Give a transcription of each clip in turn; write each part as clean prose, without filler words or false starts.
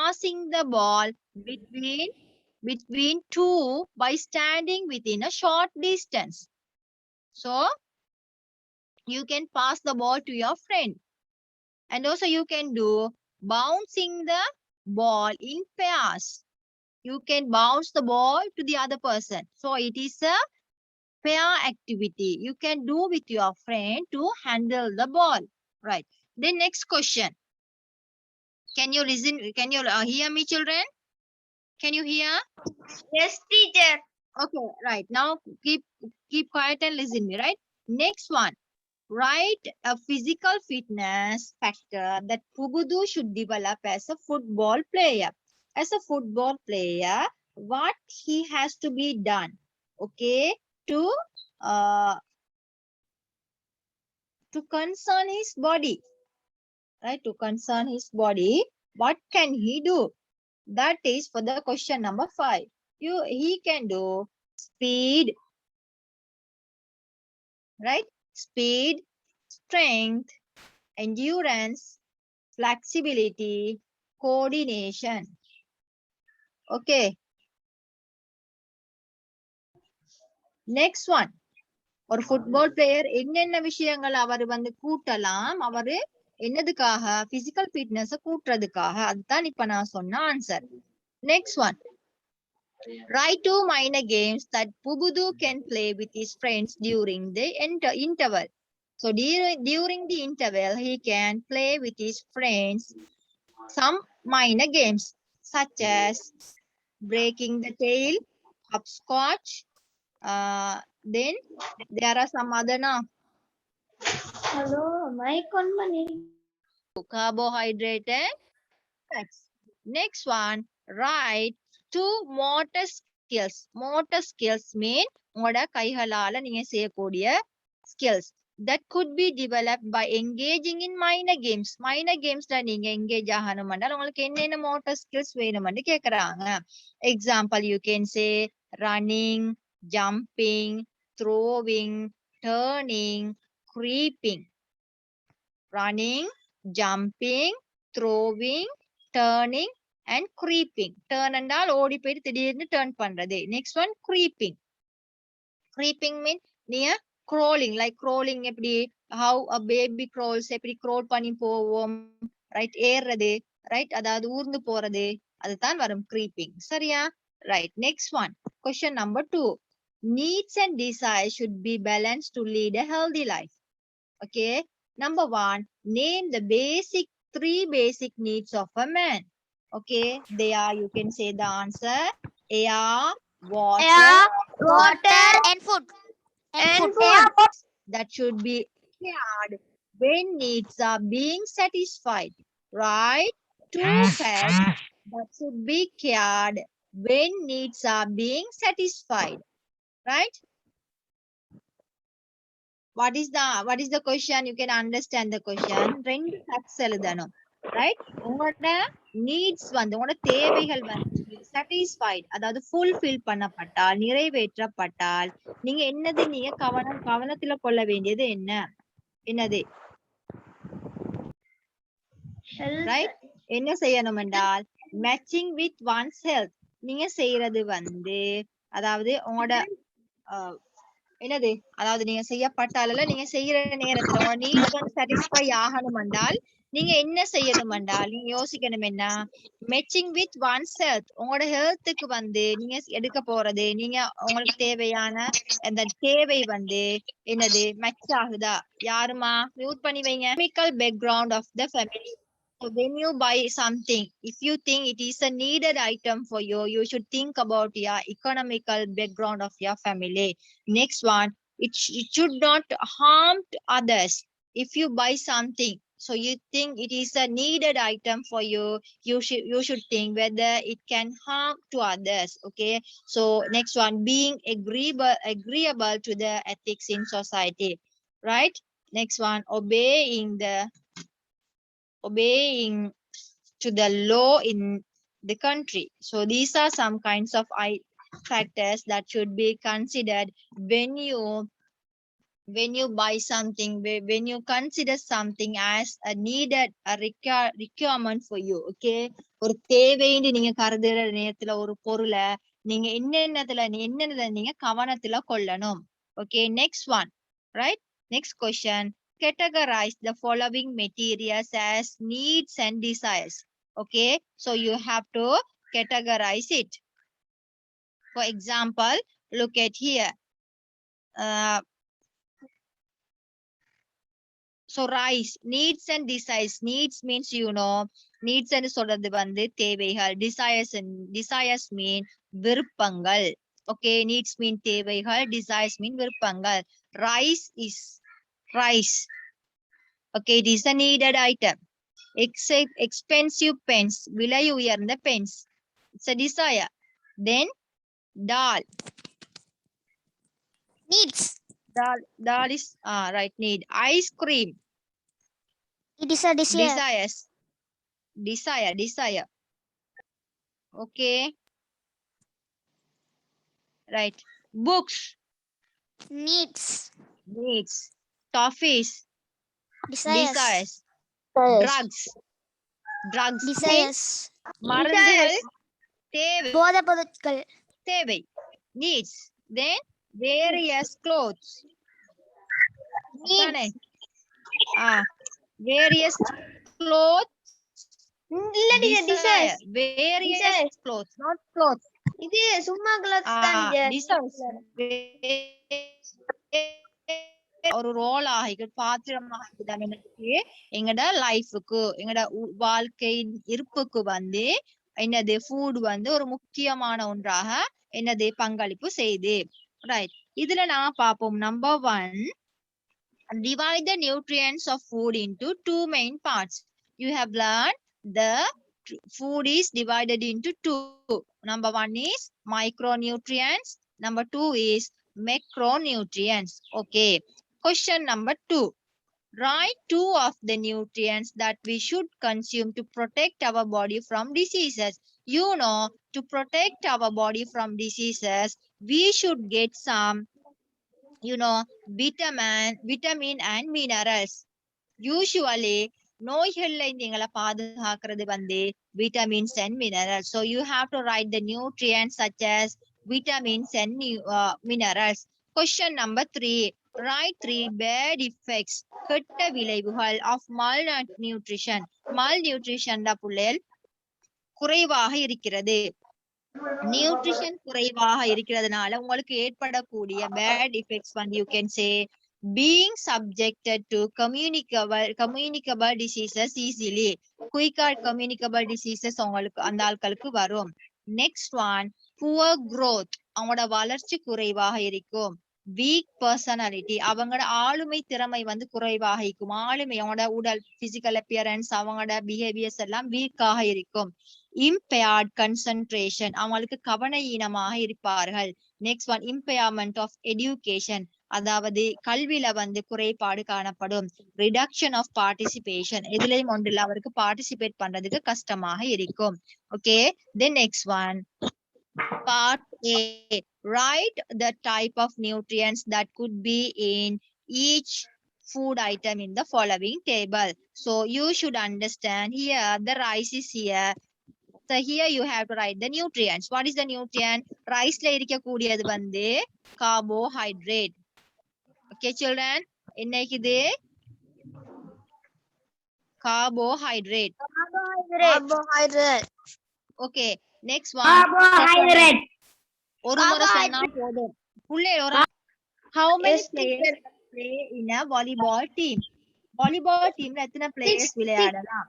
passing the ball between two by standing within a short distance. So you can pass the ball to your friend. And also you can do bouncing the ball in pairs. You can bounce the ball to the other person. So it is a pair activity. You can do with your friend to handle the ball. Right. The next question. Can you listen? Can you hear me, children? Can you hear? Yes, teacher. Okay, right. Now keep quiet and listen me, right? Next one. Write a physical fitness factor that Pubudu should develop as a football player. As a football player, what he has to be done, okay, to concern his body, right? To concern his body, what can he do? That is for the question number 5. He can do speed, right? Speed, strength, endurance, flexibility, coordination. Okay. Next one. ஒரு football player என்னென்ன விஷயங்கள் அவர் வந்து கூட்டலாம், அவரு என்னதுக்காக, physical fitness கூட்டுறதுக்காக. அதுதான் இப்ப நான் சொன்ன answer. Next one. Write 2 minor games that Pubudu can play with his friends during the interval. So during the interval, he can play with his friends some minor games such as breaking the tail, hopscotch. Then there are some other now. Hello, mic on money. Carbohydrate and fats. Next one, write 2 motor skills. Motor skills mean உங்களோட கைகளால நீங்க செய்யக்கூடிய skills that could be developed by engaging in minor games. Minor gamesல நீங்க engage ஆகணும்னால உங்களுக்கு என்னென்ன motor skills வேணும்னு கேக்குறாங்க. Example, you can say running, jumping, throwing, turning, creeping. Running, jumping, throwing, turning and creeping. Turn என்றால் ஓடி போய் திடீர்னு turn பண்றது. Next one, creeping. Creeping means நீங்க crawling, like crawling எப்படி, how a baby crawls, எப்படி crawl பண்ணி போவோம், right? ஏறுறது, right? அதாவது ஊர்ந்து போறது, அதுதான் வரும் creeping. சரியா? Right. Next one, question number 2. Needs and desires should be balanced to lead a healthy life. Okay. Number 1, name the 3 basic needs of a man. Okay, they are, you can say the answer: air, water, And food. that should be cared when needs are being satisfied, right? 2 pets that should be cared when needs are being satisfied, right? What is the question? You can understand the question. 2 facts எழுதணும், right? உங்களோட needs வந்து, உங்களோட தேவைகள் வந்து satisfied, அதாவது fulfill பண்ணப்பட்டால், நிறைவேற்றப்பட்டால், நீங்க என்னது நீங்க கவனத்துல கொள்ள வேண்டியது என்னது, right? என்ன செய்யணும் என்றால் matching with one's health. நீங்க செய்யறது வந்து, அதாவது உங்களோட என்னது, அதாவது நீங்க செய்யப்பட்டால நீங்க செய்யற நேரத்துல உங்க நீட்ஸ் வந்து சாட்டிஸ்ஃபை ஆகணும் என்றால் நீங்க என்ன செய்யணும் என்றால் நீங்க யோசிக்கணும் என்ன, மேட்சிங் வித் ஒன்ஸ் ஹெல்த். உங்களோட ஹெல்த்துக்கு வந்து நீங்க எடுக்க போறது, நீங்க உங்களுக்கு தேவையான அந்த தேவை வந்து என்னது மேட்ச் ஆகுதா, யாருமா மியூட் பண்ணி வைங்க. Economical background of the family. So when you buy something, if you think it is a needed item for you, you should think about your economical background of your family. Next one, it should not harm to others. If you buy something, so you think it is a needed item for you, you should think whether it can harm to others. Okay. So next one, being agreeable to the ethics in society, right? Next one, obeying to the law in the country. So these are some kinds of factors that should be considered when you buy something, when you consider something as a needed, a requirement for you. Okay, ஒரு தேவைன்னு நீங்க கருதுற நேரத்துல ஒரு பொருளை நீங்க என்னென்னதுல நீங்க கவனத்துல கொள்ளணும். Okay, next one, right? Next question. Categorize the following materials as needs and desires. Okay, so you have to categorize it. For example, look at here. So rice, needs and desires. Needs means needs and சொல்றது வந்து தேவைகள். Desires mean விருப்பங்கள். Okay, needs mean தேவைகள், desires mean விருப்பங்கள். Rice is rice. Okay, it is a needed item. Expensive pens, விலை உயர்ந்த pens. It's a desire. Then dal. Needs. Dal is right, need. Ice cream. It is a desire. Desire. Okay. Right. Books. Needs. Toffees. Desires. Drugs. Desires. மருந்துகள். தேவை. போதைப் பொருட்கள். தேவை. Needs. Then various clothes. Needs. Various clothes. Desire. Various clothes, not clothes. இது சும்மா clothes தான். ஒரு role ஆகிக்கு பாத்திரமாக எங்கட லைஃபுக்கு எங்கட வாழ்க்கை இருப்புக்கு வந்து என்னது ஃபுட் வந்து ஒரு முக்கியமான ஒன்றாக என்னது பங்களிப்பு செய்து. ரைட், இதுல நான் பார்ப்போம். Number 1, divide the nutrients of food into 2 main parts. You have learned the food is divided into 2. Number 1 is micronutrients. Number 2 is macronutrients. Okay. Question number 2. Write 2 of the nutrients that we should consume to protect our body from diseases. To protect our body from diseases, we should get some, vitamin and minerals. Usually, நோய்கள்ல எங்களை பாதுகாக்கிறது வந்து vitamins and minerals. So you have to write the nutrients such as vitamins and minerals. Question number 3. Write 3 bad effects, கெட்ட விளைவுகள் of malnutrition. Malnutrition புள்ளைகள் குறைவாக இருக்கிறது. Nutrition குறைவாக இருக்கிறதுனால உங்களுக்கு ஏற்படக்கூடிய bad effects வந்து you can say being subjected to communicable diseases easily. Quicker communicable diseases உங்களுக்கு அந்த ஆட்களுக்கு வரும். Next one, poor growth. அவங்களோட வளர்ச்சி குறைவாக இருக்கும். Weak personality. அவங்களோட ஆளுமை திறமை வந்து குறைவாக இருக்கும். அவங்களோட உடல் physical appearance, அவங்களோட behaviors எல்லாம் வீக்காக இருக்கும். Impaired concentration. அவங்களுக்கு கவன ஈனமாக இருப்பார்கள். Next one, impairment of education. அதாவது கல்வியில வந்து குறைபாடு காணப்படும். Reduction of participation. எதுலயும் ஒன்றில் அவருக்கு பார்ட்டிசிபேட் பண்றதுக்கு கஷ்டமாக இருக்கும். Okay, then next one, part A. Write the type of nutrients that could be in each food item in the following table. So you should understand here the rice is here. So here you have to write the nutrients. What is the nutrient? Rice la irikக்கூடியது வந்து carbohydrate. Okay children, இன்னைக்கு இது carbohydrate. Okay, next one, Carbohydrate. ஒரு முறை சொன்னா போதும். How many players play in a volleyball team? Volleyball teamல எத்தனை players விளையாடலாம்?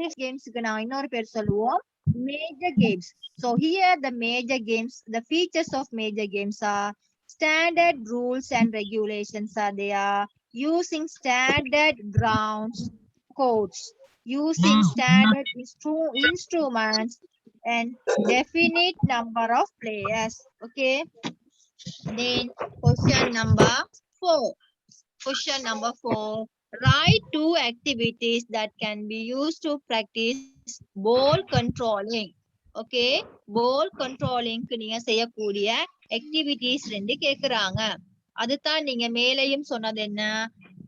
6 gamesக்கு நான் இன்னொரு பேர் சொல்லுவோம், major games. So here the major games, the features of major games are standard rules and regulations are there, using standard grounds codes, using standard instruments and definite number of players. Okay, then question number 4. Write 2 activities that can be used to practice ball controlling. Okay, ball controlling க்கு நீங்க செய்யக்கூடிய activities 2 கேக்குறாங்க. அதுதான் நீங்க மேலேயும் சொன்னது என்ன,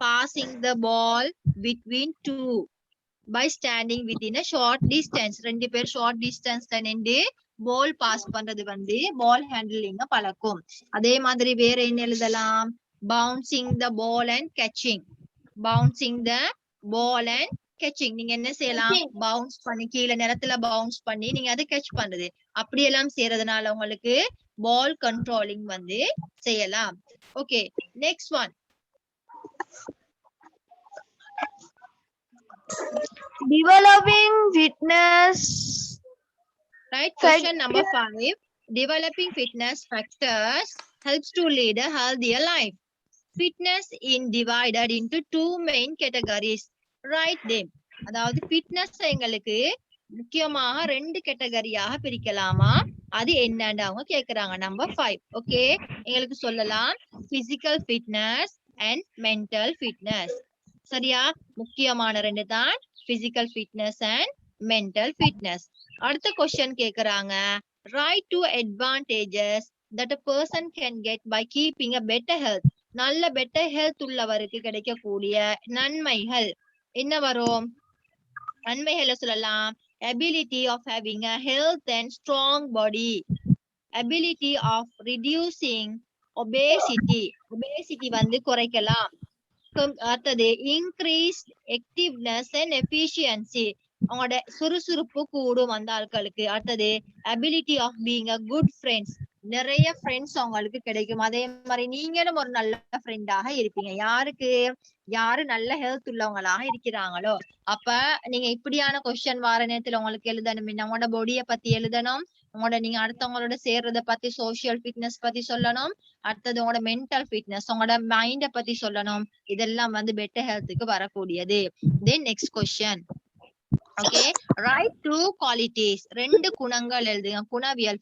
passing the ball between 2. by standing within a short distance. ரெண்டு பேர் short distanceல நின்று ball pass பண்றது வந்து ball handling பழக்கும். அதே மாதிரி வேற என்ன எழுதலாம்? bouncing the ball and catching. bouncing the ball and catching. நீங்க என்ன செய்யலாம்? bounce பண்ணி கீழே நிலத்துல bounce பண்ணி நீங்க அதை catch பண்றது. அப்படியெல்லாம் செய்யறதுனால உங்களுக்கு ball controlling வந்து செய்யலாம். Okay, next one. Developing fitness. Right, question number 5. Developing fitness factors helps to lead a healthier life. Fitness is divided into two main categories. Write them. அதாவது ஃபிட்னஸ் எங்களுக்கு முக்கியமாக ரெண்டு கேட்டகரியாக பிரிக்கலாமா? அது என்னன்னு அவங்க கேக்குறாங்க. நம்பர் 5. ஓகே, எங்களுக்கு சொல்லலாம் physical fitness and mental fitness. சரியா? முக்கியமான ரெண்டு தான் physical fitness and mental fitness. அடுத்த கொஸ்டின் கேக்குறாங்க, right to advantages that a person can get by keeping a better health. நல்ல பெட்டர் ஹெல்த் உள்ளவருக்கு கிடைக்கக்கூடிய நன்மைகள் என்ன வரும்? நன்மைகளை சொல்லலாம். ability of having a health and strong body, ability of reducing obesity வந்து குறைக்கலாம். அடுத்தது increased activeness and efficiency, அவங்களோட சுறுசுறுப்பு கூடும் அந்த ஆட்களுக்கு. அடுத்தது ability of being a good friends, நிறைய ஃப்ரெண்ட்ஸ் அவங்களுக்கு கிடைக்கும். அதே மாதிரி நீங்களும் ஒரு நல்ல ஃப்ரெண்டாக இருப்பீங்க. யாருக்கு? யாரு நல்ல ஹெல்த் உள்ளவங்களாக இருக்கிறாங்களோ. அப்ப நீங்க இப்படியான கொஸ்டின் வார நேரத்துல உங்களுக்கு எழுதணும். உங்களோட பாடிய பத்தி எழுதணும். உங்களோட நீங்க அடுத்தவங்களோட சேர்றத பத்தி சோசியல் ஃபிட்னஸ் பத்தி சொல்லணும். அடுத்தது உங்களோட மென்டல் ஃபிட்னஸ், உங்களோட மைண்ட பத்தி சொல்லணும். இதெல்லாம் வந்து பெட்டர் ஹெல்த்துக்கு வரக்கூடியது. Then next question. Okay, write two qualities, ரெண்டு குணங்கள் எழுதுங்க. குணவியல்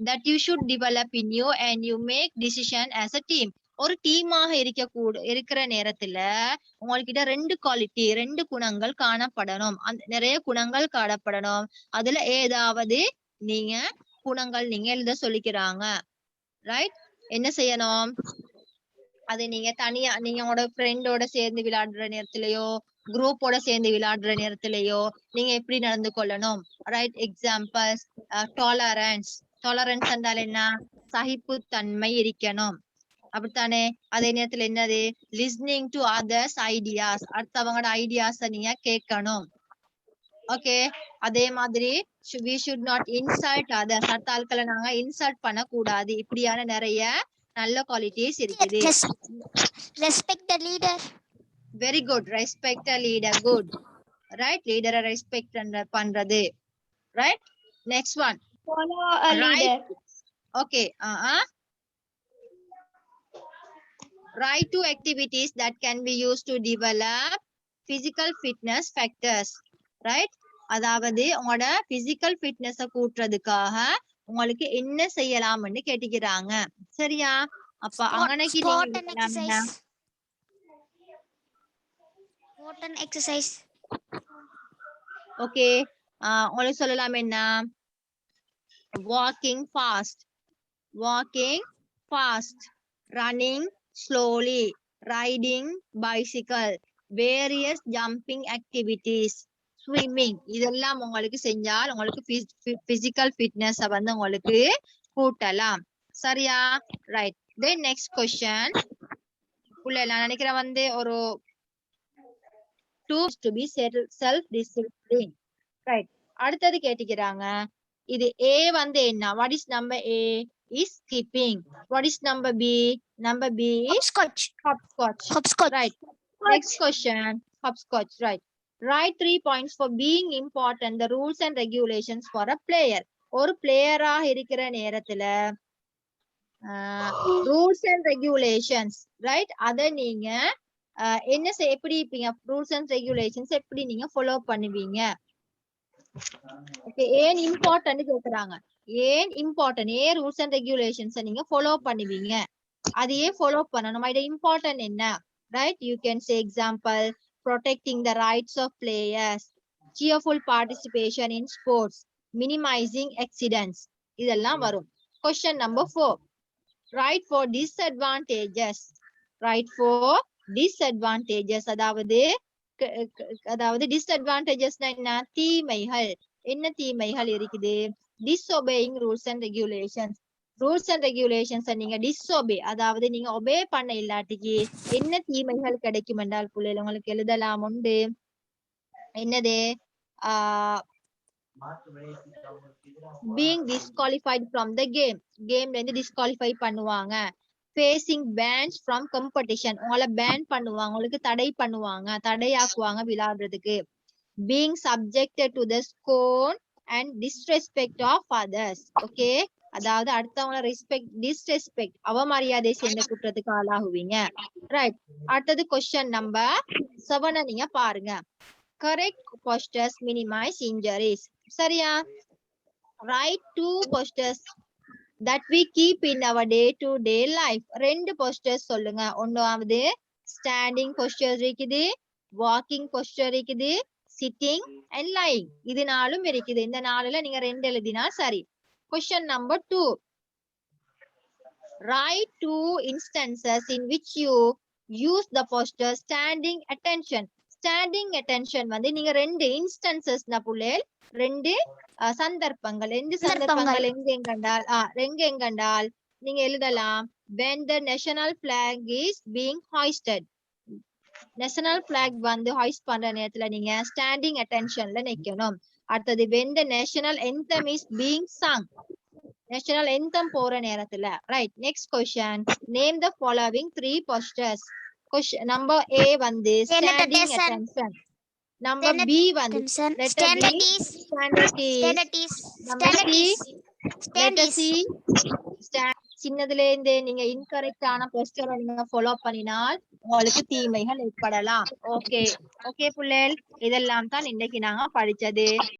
that you should develop in you and you make decision as a team. ஒரு டீமாக இருக்கிற நேரத்துல உங்ககிட்ட ரெண்டு குவாலிட்டி, ரெண்டு குணங்கள் காணப்படணும். நிறைய குணங்கள் காணப்படணும். அதுல ஏதாவது நீங்க குணங்கள் நீங்க எழுத சொல்லிக்கிறாங்க. ரைட், என்ன செய்யணும்? அது நீங்க தனியா நீங்க உங்களோட ஃப்ரெண்டோட சேர்ந்து விளையாடுற நேரத்திலயோ குரூப்போட சேர்ந்து விளையாடுற நேரத்திலயோ நீங்க எப்படி நடந்து கொள்ளணும்? Right, examples tolerance. டாலரன்ஸ் என்றால் என்ன? சகிப்புத்தன்மை இருக்கணும், அப்படித்தானே? அதே நேரத்துல என்னது? லிஸ்னிங் டு அதர்ஸ் ஐடியாஸ், அடுத்தவங்களோட ஐடியாஸ நீங்க கேட்கணும். ஓகே, அதே மாதிரி we should not insult others, அடுத்த ஆட்களை நாங்க இன்சல்ட் பண்ண கூடாது. இப்படியான நிறைய நல்ல குவாலிட்டிஸ் இருக்குது. Respect the leader. Very good, respect a leader. Good, right, leader respect பண்றது. Right, next one. Follow a leader. Okay, write two activities that can be used to develop physical fitness factors. Right, அதாவது உங்களோட physical ஃபிட்னஸ கூட்டுறதுக்காக உங்களுக்கு என்ன செய்யலாம்னு கேட்டிக்கிறாங்க. சரியா? அப்ப அங்கனைக்கு நீங்க exercise. Okay, உங்களுக்கு சொல்லலாம் என்ன? walking fast, running slowly, riding bicycle, various jumping activities, swimming. இதெல்லாம் உங்களுக்கு செஞ்சால் உங்களுக்கு பிசிக்கல் ஃபிட்னஸ் வந்து உங்களுக்கு கூட்டலாம். சரியா? ரைட், தென் நெக்ஸ்ட் கொஸ்டின். நான் நினைக்கிறேன் வந்து ஒரு to be self discipline. Right, அடுத்தது கேட்டிக்கிறாங்க. இது A வந்து என்ன? what is number A? is skipping. what is number B? number B is hopscotch. Right, next question. hopscotch. Right, write 3 points for being important, the rules and regulations for a player. ஒரு பிளேயரா இருக்கிற நேரத்துல rules and regulations, right, அத நீங்க என்ன எப்படி இருப்பீங்க? Rules and regulations எப்படி நீங்க ஃபாலோ பண்ணுவீங்க? ஓகே, ஏன் இம்பார்ட்டன்ட் கேக்குறாங்க. ஏன் இம்பார்ட்டன்ட்? ஏன் ரூல்ஸ் அண்ட் ரெகுலேஷன்ஸ் நீங்க ஃபாலோ பண்ணுவீங்க? அதையே ஃபாலோ பண்ணணும். இது இம்பார்ட்டன்ட் என்ன? Right, you can say example, protecting the rights of players, cheerful participation in sports, minimizing accidents. இதெல்லாம் வரும். Question number 4. Write for disadvantages. Write for disadvantages. அதாவது அதாவது டிஸ்அட்வான்டேஜஸ்னா என்ன, தீமைகள். என்ன தீமைகள் இருக்குது, disobeying rules and regulations. Rules and regulations நீங்க டிஸ்ஒபே, அதாவது நீங்க ஒபே பண்ண இல்லாட்டிக்கு என்ன தீமைகள் கிடைக்கும் என்றால் பிள்ளைகள் உங்களுக்கு எழுதலாம் உண்டு. என்னது, being disqualified from the game, கேம்ல இருந்து டிஸ்குவாலிஃபை பண்ணுவாங்க. facing bans from competition, உங்களை பேன் பண்ணுவாங்க, உங்களுக்கு தடை பண்ணுவாங்க, தடையாக்குவாங்க விளையாடுறதுக்கு. being subjected to the scorn and disrespect of others. Okay, அதாவது அடுத்தவங்கள டிஸ்ரெஸ்பெக்ட், அவமரியாதை சேர்ந்த குற்றத்துக்கு ஆளாகுவீங்க. ரைட், அடுத்தது கொஸ்டின் நம்பர் 7 நீங்க பாருங்க. correct postures minimize injuries. சரியா? write 2 postures that we keep in our day to day life. 2 postures சொல்லுங்க. ஒன்றாவது ஸ்டாண்டிங் posture இருக்குது, வாக்கிங் posture இருக்குது, sitting and lying. இது நாலும் இருக்குது. இந்த நாலுல நீங்க 2 எழுதினா சரி. Question number 2. Write 2 instances in which you use the posture standing attention. Standing attention வந்து நீங்க 2 instances புள்ளேல், 2 சந்தர்ப்பங்கள். 2 சந்தர்ப்பங்கள் எங்கெங்கண்டால் நீங்க எழுதலாம். when the national flag is being hoisted. National flag வந்து ஹாய்ஸ்ட் பண்ற நேரத்துல நீங்க ஸ்டாண்டிங் அட்டென்ஷன்ல நிக்கணும். அடுத்தது when the national anthem is being sung. National anthem போற நேரத்துல. Right, next question. Name the following 3 postures. Question number A வந்து ஸ்டாண்டிங் அட்டென்ஷன். நம்பர் B வந்து சின்னதுல இருந்தே நீங்க இன்கரெக்டான போஸ்டரை நீங்க ஃபாலோ பண்ணினால் உங்களுக்கு தீமைகள் ஏற்படலாம். ஓகே ஓகே புள்ளேல், இதெல்லாம் தான் இன்னைக்கு நாங்க படிச்சது.